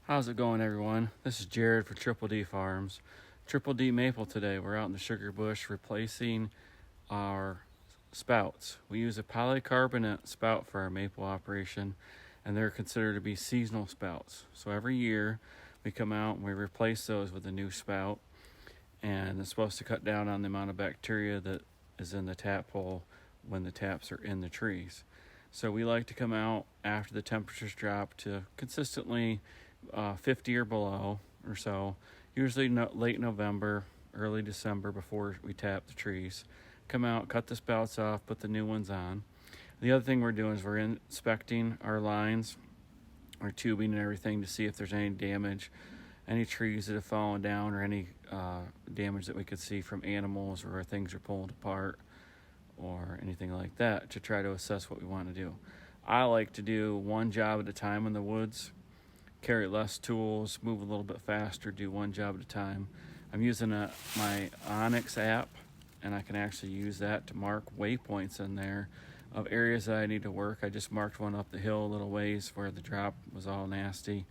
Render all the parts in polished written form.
How's it going, everyone? This is Jared for Triple D Farms. Triple D Maple today. We're out in the sugar bush replacing our spouts. We use a polycarbonate spout for our maple operation, and they're considered to be seasonal spouts. So every year we come out and we replace those with a new spout, and it's supposed to cut down on the amount of bacteria that is in the tap hole when the taps are in the trees. So we like to come out after the temperatures drop to consistently 50 or below or so, usually late November, early December before we tap the trees. Come out, cut the spouts off, put the new ones on. The other thing we're doing is we're inspecting our lines, our tubing and everything to see if there's any damage, any trees that have fallen down, or any damage that we could see from animals or things are pulled apart or anything like that, to try to assess what we want to do. I like to do one job at a time in the woods, carry less tools, move a little bit faster, do one job at a time. I'm using my Onyx app, and I can actually use that to mark waypoints in there of areas that I need to work. I just marked one up the hill a little ways where the drop was all nasty.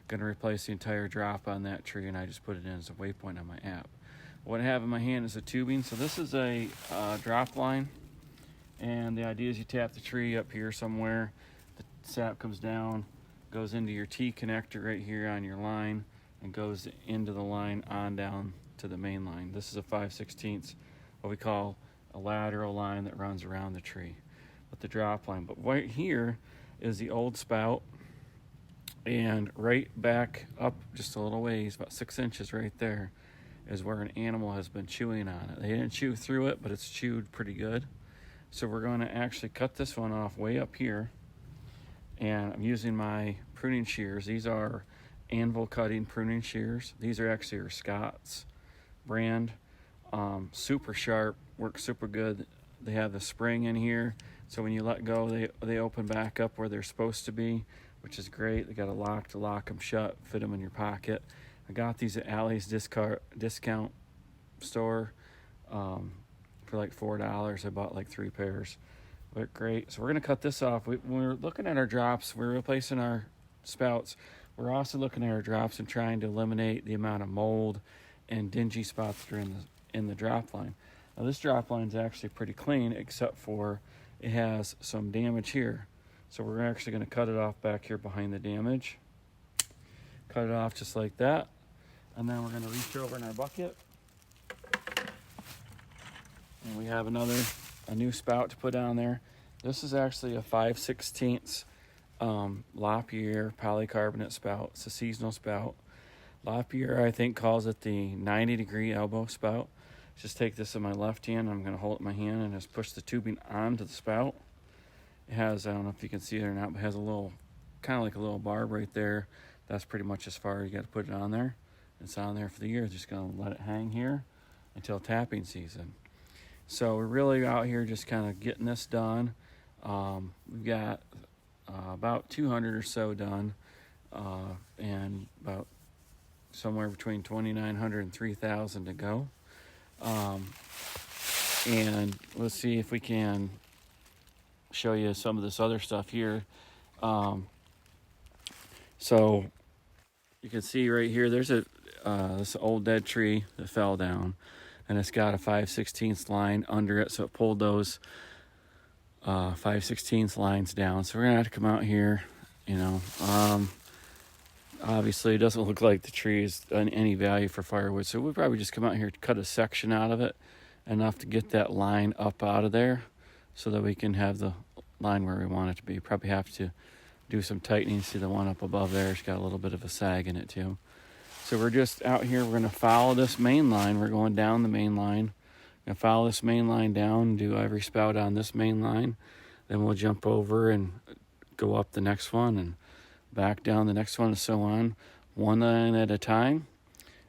Going to replace the entire drop on that tree, and I just put it in as a waypoint on my app. What I have in my hand is a tubing. So this is a drop line, and the idea is you tap the tree up here somewhere, the sap comes down, goes into your T connector right here on your line, and goes into the line on down to the main line. This is a 5/16, what we call a lateral line that runs around the tree with the drop line. But right here is the old spout, and right back up just a little ways, about 6 inches right there, is where an animal has been chewing on it. They didn't chew through it, but it's chewed pretty good. So we're going to actually cut this one off way up here, and I'm using my pruning shears. These are anvil cutting pruning shears. These are actually our Spouts brand. Super sharp, work super good. They have the spring in here, so when you let go, they open back up where they're supposed to be, which is great. They got a lock to lock them shut, fit them in your pocket. I got these at Alley's discount store for like $4. I bought like 3 pairs. But great. So we're going to cut this off. When we're looking at our drops, we're replacing our spouts. We're also looking at our drops and trying to eliminate the amount of mold and dingy spots that are in the drop line. Now this drop line is actually pretty clean, except for it has some damage here. So we're actually going to cut it off back here behind the damage. Cut it off just like that. And then we're going to reach over in our bucket. And we have a new spout to put down there. This is actually a 5/16 Lapierre polycarbonate spout. It's a seasonal spout. Lapierre, I think, calls it the 90-degree elbow spout. Just take this in my left hand. I'm going to hold it in my hand and just push the tubing onto the spout. It has, I don't know if you can see it or not, but it has a little, kind of like a little barb right there. That's pretty much as far as you got to put it on there. It's on there for the year. Just going to let it hang here until tapping season. So we're really out here just kind of getting this done. We've got about 200 or so done, and about somewhere between 2,900 and 3,000 to go. And let's see if we can show you some of this other stuff here. So you can see right here, there's this old dead tree that fell down, and it's got a 5/16 line under it, so it pulled those 5/16 lines down. So we're gonna have to come out here, obviously it doesn't look like the tree is any value for firewood, so we'll probably just come out here to cut a section out of it, enough to get that line up out of there so that we can have the line where we want it to be. Probably have to do some tightening. See the one up above there, it's got a little bit of a sag in it too. So we're just out here, we're going to follow this main line. We're going down the main line. We're going to follow this main line down, do every spout on this main line. Then we'll jump over and go up the next one and back down the next one, and so on, one line at a time,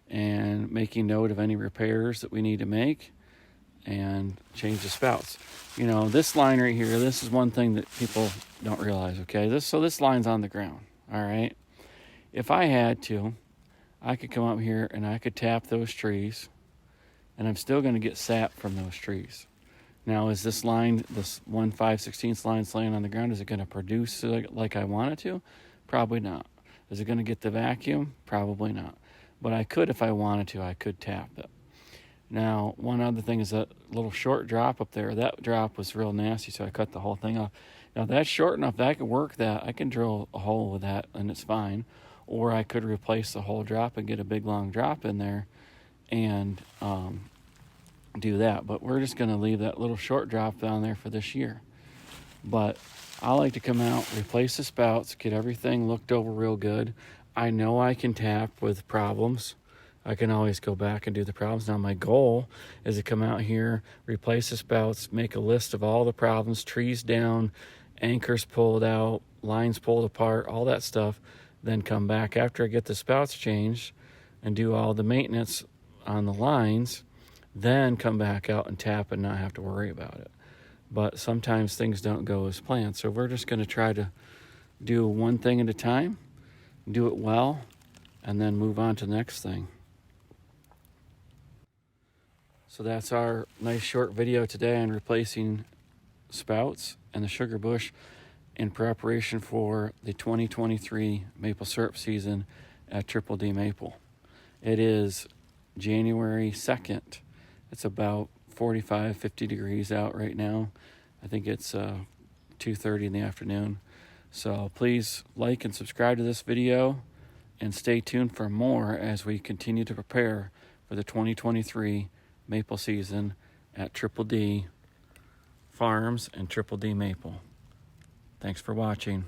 and making note of any repairs that we need to make and change the spouts. This line right here, this is one thing that people don't realize, okay? This line's on the ground, all right? If I had to, I could come up here and I could tap those trees, and I'm still going to get sap from those trees. Now, is this line, this 1/5/16 line laying on the ground, is it going to produce like I want it to? Probably not. Is it going to get the vacuum? Probably not. But I could, if I wanted to, I could tap it. Now, one other thing is that little short drop up there. That drop was real nasty, so I cut the whole thing off. Now, that's short enough that I can work that. I can drill a hole with that, and it's fine. Or I could replace the whole drop and get a big, long drop in there and do that. But we're just going to leave that little short drop down there for this year. But I like to come out, replace the spouts, get everything looked over real good. I know I can tap with problems. I can always go back and do the problems. Now my goal is to come out here, replace the spouts, make a list of all the problems, trees down, anchors pulled out, lines pulled apart, all that stuff. Then come back after I get the spouts changed and do all the maintenance on the lines. Then come back out and tap and not have to worry about it. But sometimes things don't go as planned. So we're just going to try to do one thing at a time, do it well, and then move on to the next thing. So that's our nice short video today on replacing spouts and the sugar bush in preparation for the 2023 maple syrup season at Triple D Maple. It is January 2nd. It's about 45, 50 degrees out right now. I think it's 2:30 in the afternoon. So please like and subscribe to this video and stay tuned for more as we continue to prepare for the 2023 maple season at Triple D Farms and Triple D Maple. Thanks for watching.